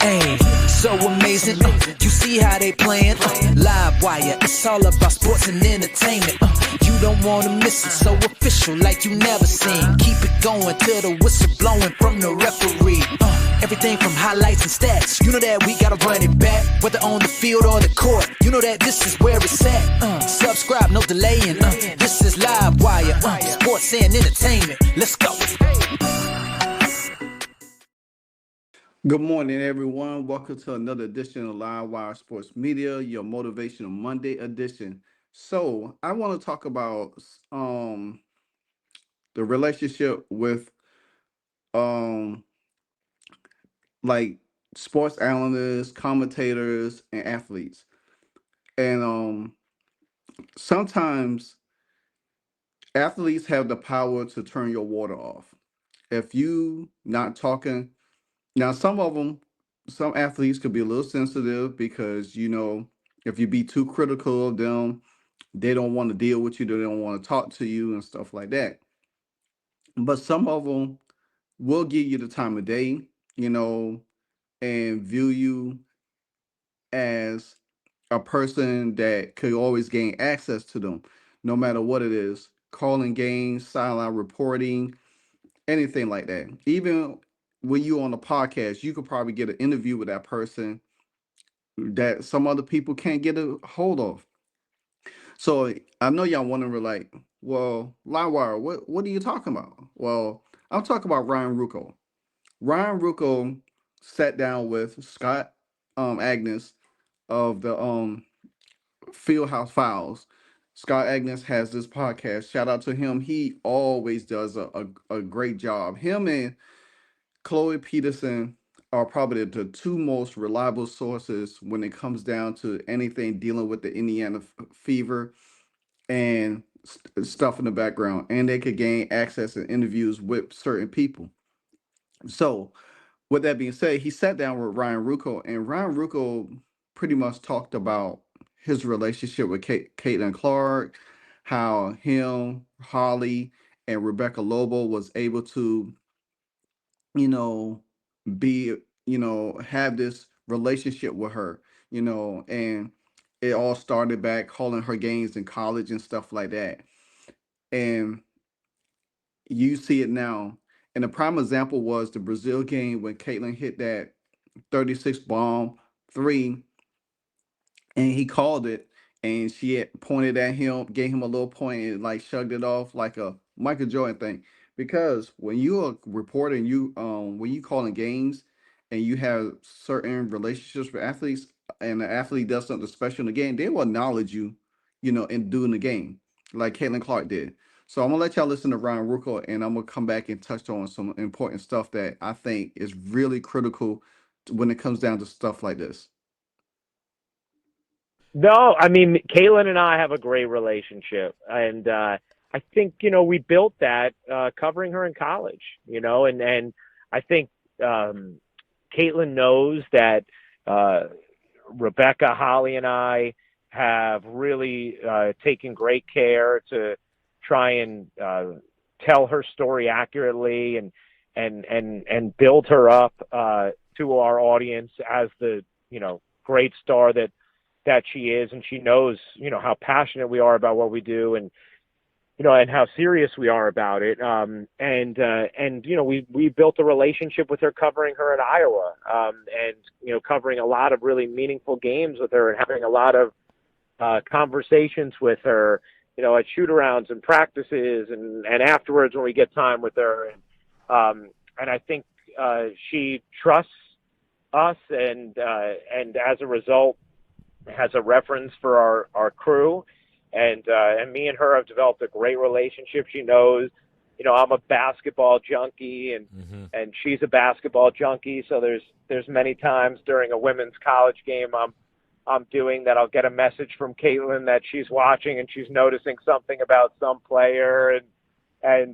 Hey, so amazing. You see how they playing? Live wire, it's all about sports and entertainment. You don't wanna miss it, so official like you never seen. Keep it going till the whistle blowing from the referee. Everything from highlights and stats. You know that we gotta run it back, whether on the field or the court. You know that this is where it's at. Subscribe, no delaying. This is Live Wire, sports and entertainment. Let's go. Good morning, everyone. Welcome to another edition of Live Wire Sports Media, your Motivational Monday edition. So, I want to talk about the relationship with um like sports analysts, commentators, and athletes. And sometimes athletes have the power to turn your water off. If you not talking, now some athletes could be a little sensitive because if you be too critical of them, they don't want to deal with you, they don't want to talk to you and stuff like that. But some of them will give you the time of day, you know, and view you as a person that could always gain access to them, no matter what it is, calling games, sideline reporting, anything like that. Even when you on a podcast, you could probably get an interview with that person that some other people can't get a hold of. So I know y'all wondering, like, well, Livewire, what are you talking about? Well, I'm talking about Ryan Ruocco. Ryan Ruocco sat down with Scott Agness of the Fieldhouse Files. Scott Agness has this podcast. Shout out to him. He always does a great job. Him and Chloe Peterson are probably the two most reliable sources when it comes down to anything dealing with the Indiana fever and stuff in the background. And they could gain access and interviews with certain people. So, with that being said, he sat down with Ryan Ruocco, and Ryan Ruocco pretty much talked about his relationship with Caitlin Clark, how him, Holly, and Rebecca Lobo was able to, you know, be, have this relationship with her, and it all started back calling her games in college and stuff like that. And you see it now. And the prime example was the Brazil game when Caitlin hit that 36 bomb three, and he called it, and she had pointed at him, gave him a little point, and like shrugged it off like a Michael Jordan thing. Because when you're reporting, when you calling games, and you have certain relationships with athletes, and the athlete does something special in the game, they will acknowledge you, in doing the game, like Caitlin Clark did. So I'm gonna let y'all listen to Ryan Ruocco, and I'm gonna come back and touch on some important stuff that I think is really critical when it comes down to stuff like this. No, I mean, Caitlin and I have a great relationship. And I think, we built that covering her in college, and I think Caitlin knows that Rebecca, Holly, and I have really taken great care to try and tell her story accurately and build her up to our audience as the, great star that she is, and she knows, how passionate we are about what we do, and and how serious we are about it. We built a relationship with her, covering her in Iowa, and covering a lot of really meaningful games with her, and having a lot of conversations with her, at shoot-arounds and practices, and afterwards when we get time with her, and I think she trusts us, and as a result has a reference for our crew, and me and her have developed a great relationship. She knows, I'm a basketball junkie, and she's a basketball junkie. So there's many times during a women's college game I'm doing that, I'll get a message from Caitlin that she's watching and she's noticing something about some player, and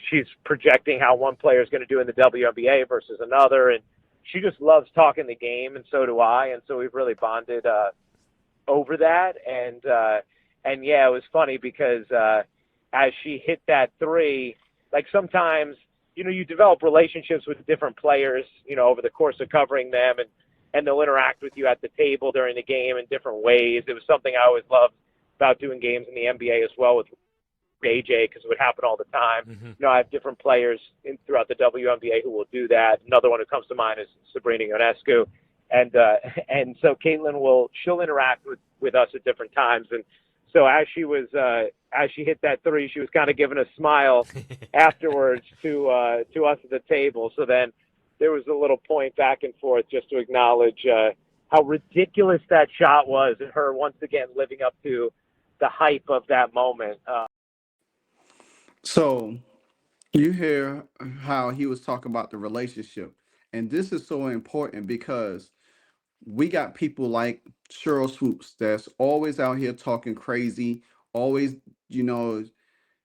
she's projecting how one player is going to do in the WNBA versus another, and she just loves talking the game, and so do I, and so we've really bonded over that. And yeah, it was funny because as she hit that three, like sometimes you develop relationships with different players, over the course of covering them, and they'll interact with you at the table during the game in different ways. It was something I always loved about doing games in the NBA as well with AJ, because it would happen all the time. I have different players throughout the WNBA who will do that. Another one who comes to mind is Sabrina Ionescu, and so she'll interact with us at different times. And so as she hit that three, she was kind of giving a smile afterwards to us at the table. So then there was a little point back and forth just to acknowledge how ridiculous that shot was, and her once again living up to the hype of that moment. So you hear how he was talking about the relationship. And this is so important because we got people like Cheryl Swoops that's always out here talking crazy, always, you know,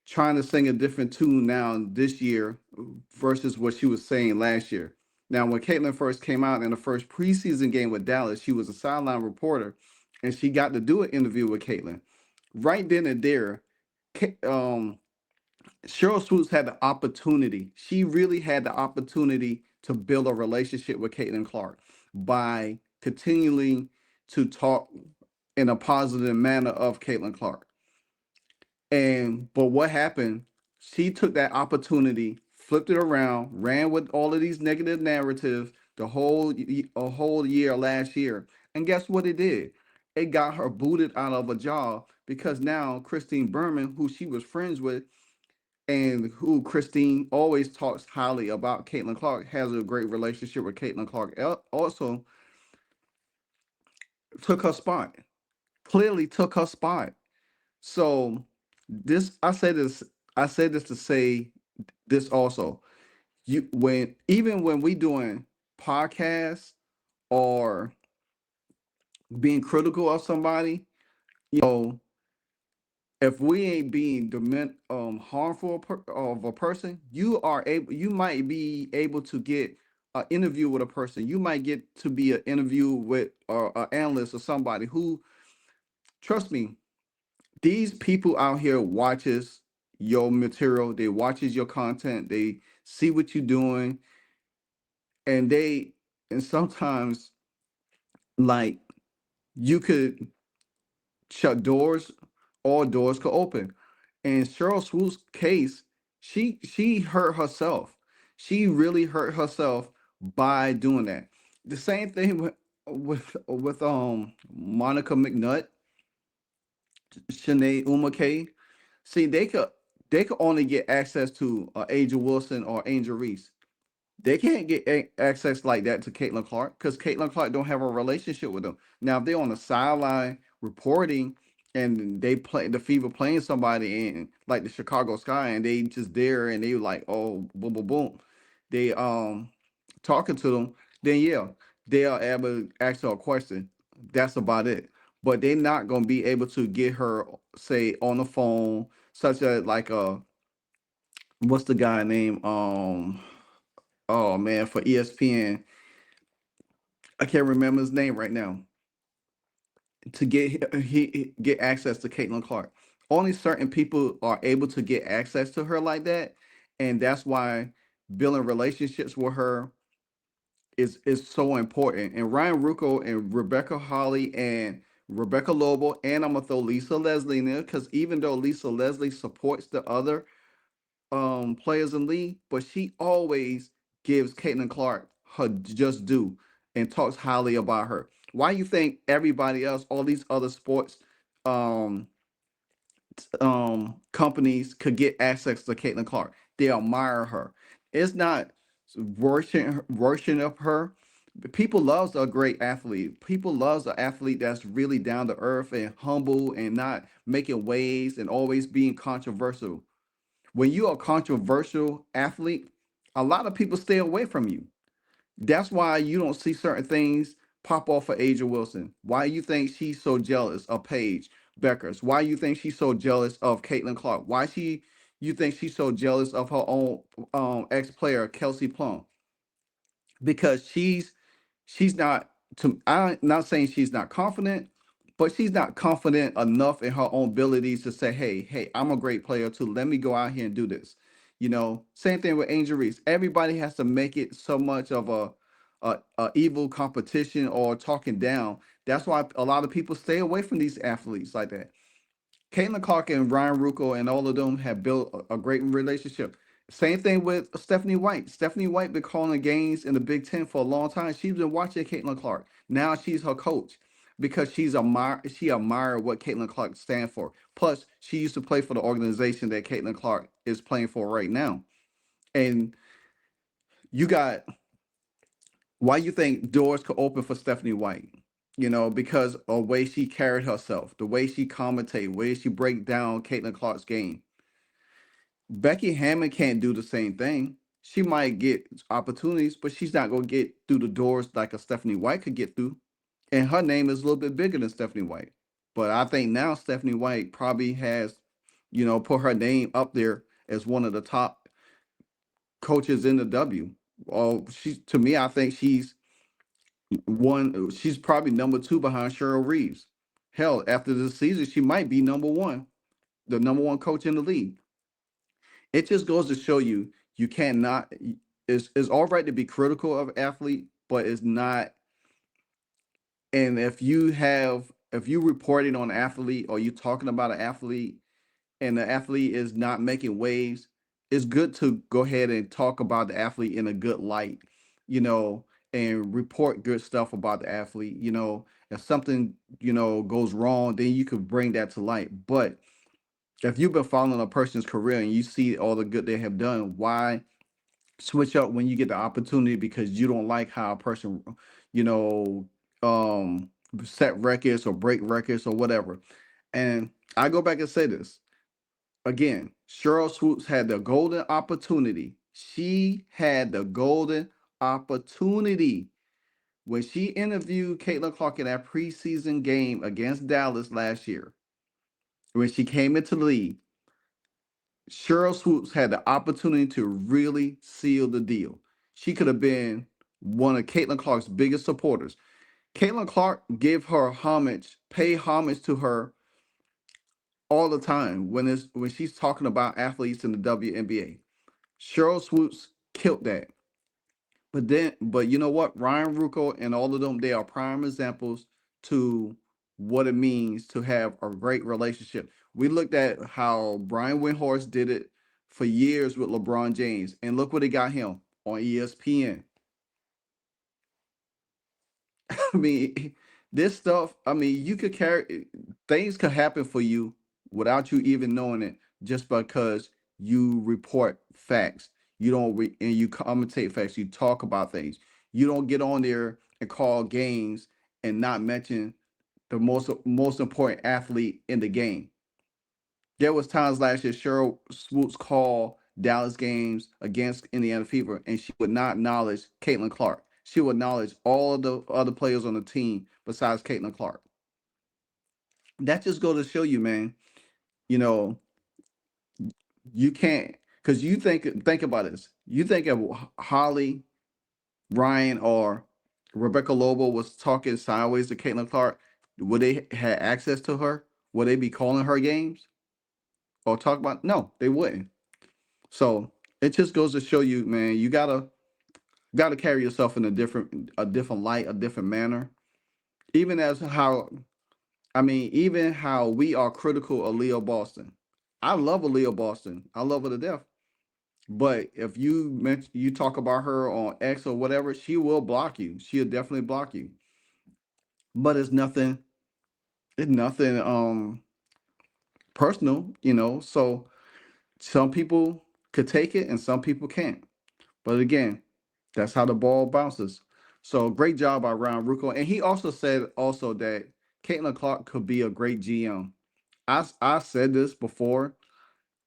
trying to sing a different tune now this year versus what she was saying last year. Now, when Caitlin first came out in the first preseason game with Dallas, she was a sideline reporter and she got to do an interview with Caitlin. Right then and there, Cheryl Swoops had the opportunity. She really had the opportunity to build a relationship with Caitlin Clark by continuing to talk in a positive manner of Caitlin Clark. But what happened? She took that opportunity, flipped it around, ran with all of these negative narratives a whole year last year. And guess what it did? It got her booted out of a job because now Christine Burman, who she was friends with, and who Christine always talks highly about Caitlin Clark, has a great relationship with Caitlin Clark. Also took her spot. Clearly took her spot. So this I say this to say this also. Even when we doing podcasts or being critical of somebody, you know, if we ain't being harmful of a person, you might be able to get an interview with a person. You might get to be an interview with an analyst or somebody who, trust me, these people out here watches your material, they watches your content, they see what you're doing, and sometimes like you could shut doors, all doors could open. In Cheryl Swoop's case, she hurt herself. She really hurt herself by doing that. The same thing with Monica McNutt, Shanae Umake. See, they could only get access to Angel Wilson or Angel Reese. They can't get access like that to Caitlin Clark because Caitlin Clark don't have a relationship with them. Now, if they're on the sideline reporting and they play the Fever playing somebody in like the Chicago Sky and they just there and they like, oh, boom, boom, boom, they talking to them, then yeah, they are able to ask her a question. That's about it. But they're not gonna be able to get her say on the phone, such as like what's the guy name? Oh man, for ESPN, I can't remember his name right now. To get access to Caitlin Clark, only certain people are able to get access to her like that, and that's why building relationships with her is so important. And Ryan Ruocco and Rebecca Holly and Rebecca Lobo, and I'm gonna throw Lisa Leslie in there because even though Lisa Leslie supports the other players in league, but she always gives Caitlin Clark her just due and talks highly about her. Why you think everybody else, all these other sports um companies could get access to Caitlin Clark? They admire her. It's not worshiping of her. People loves a great athlete. People loves an athlete that's really down to earth and humble and not making waves and always being controversial. When you're a controversial athlete, a lot of people stay away from you. That's why you don't see certain things pop off of Aja Wilson. Why you think she's so jealous of Paige Beckers? Why you think she's so jealous of Caitlin Clark? You think she's so jealous of her own ex-player Kelsey Plum? Because she's not I'm not saying she's not confident, but she's not confident enough in her own abilities to say, hey, I'm a great player too. Let me go out here and do this. Same thing with Angel Reese. Everybody has to make it so much of a evil competition or talking down. That's why a lot of people stay away from these athletes like that. Caitlin Clark and Ryan Ruocco and all of them have built a great relationship. Same thing with Stephanie White. Stephanie White been calling games in the Big Ten for a long time. She's been watching Caitlin Clark. Now she's her coach because she admired what Caitlin Clark stands for. Plus, she used to play for the organization that Caitlin Clark is playing for right now. And you got why you think doors could open for Stephanie White? Because of the way she carried herself, the way she commentate, the way she break down Caitlin Clark's game. Becky Hammond can't do the same thing. She might get opportunities, but she's not gonna get through the doors like a Stephanie White could get through. And her name is a little bit bigger than Stephanie White. But I think now Stephanie White probably has, put her name up there as one of the top coaches in the W. Well, to me, I think she's probably number two behind Cheryl Reeves. Hell, after this season, she might be number one, the number one coach in the league. It just goes to show you you cannot. It's all right to be critical of athlete, but it's not. And if you reporting on an athlete or you talking about an athlete and the athlete is not making waves, it's good to go ahead and talk about the athlete in a good light, you know, and report good stuff about the athlete. If something, goes wrong, then you could bring that to light. But if you've been following a person's career and you see all the good they have done, why switch up when you get the opportunity because you don't like how a person, you know, um, set records or break records or whatever? And I go back and say this again. Cheryl Swoops had the golden opportunity. She had the golden opportunity when she interviewed Caitlin Clark in that preseason game against Dallas last year. When she came into the league, Cheryl Swoops had the opportunity to really seal the deal. She could have been one of Caitlin Clark's biggest supporters. Caitlin Clark gave her homage, pay homage to her all the time when she's talking about athletes in the WNBA. Cheryl Swoops killed that. But you know what? Ryan Ruocco and all of them, they are prime examples to what it means to have a great relationship. We looked at how Brian Windhorst did it for years with LeBron James, and look what it got him on ESPN. I mean, this stuff, I mean, you could carry things could happen for you without you even knowing it just because you report facts. You don't and you commentate facts, you talk about things. You don't get on there and call games and not mention the most important athlete in the game. There was times last year Cheryl Swoops called Dallas games against Indiana Fever, and she would not acknowledge Caitlin Clark. She would acknowledge all of the other players on the team besides Caitlin Clark. That just goes to show you, man. You know, you can't because you think about this. You think of Holly, Ryan, or Rebecca Lobo was talking sideways to Caitlin Clark. Would they have access to her? Would they be calling her games or talk about? No, they wouldn't. So it just goes to show you, man. You gotta carry yourself in a different light, a different manner. Even as how even how we are critical of Leo Boston. I love a Leo Boston. I love her to death. But if you talk about her on X or whatever, she will block you. She'll definitely block you. But it's nothing personal. So some people could take it and some people can't. But again, that's how the ball bounces. So great job by Ryan Ruocco. And he also said that Caitlin Clark could be a great GM. I said this before.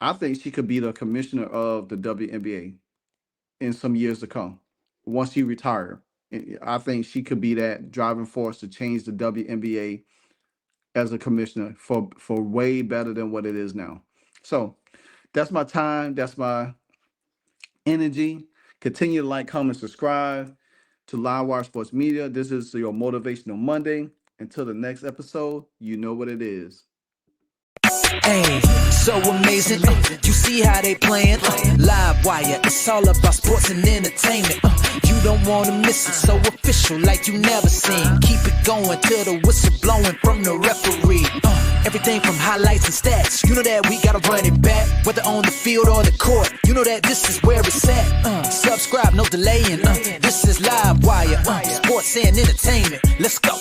I think she could be the commissioner of the WNBA in some years to come. Once she retire, I think she could be that driving force to change the WNBA as a commissioner for way better than what it is now. So that's my time. That's my energy. Continue to like, comment, subscribe to Livewire Sports Media. This is your Motivational Monday. Until the next episode, you know what it is. Ayy, so amazing. You see how they playing? Live wire, it's all about sports and entertainment. You don't wanna miss it, so official like you never seen. Keep it going till the whistle blowing from the referee. Everything from highlights and stats, you know that we gotta run it back. Whether on the field or the court, you know that this is where it's at. Subscribe, no delaying. This is Live Wire, sports and entertainment. Let's go.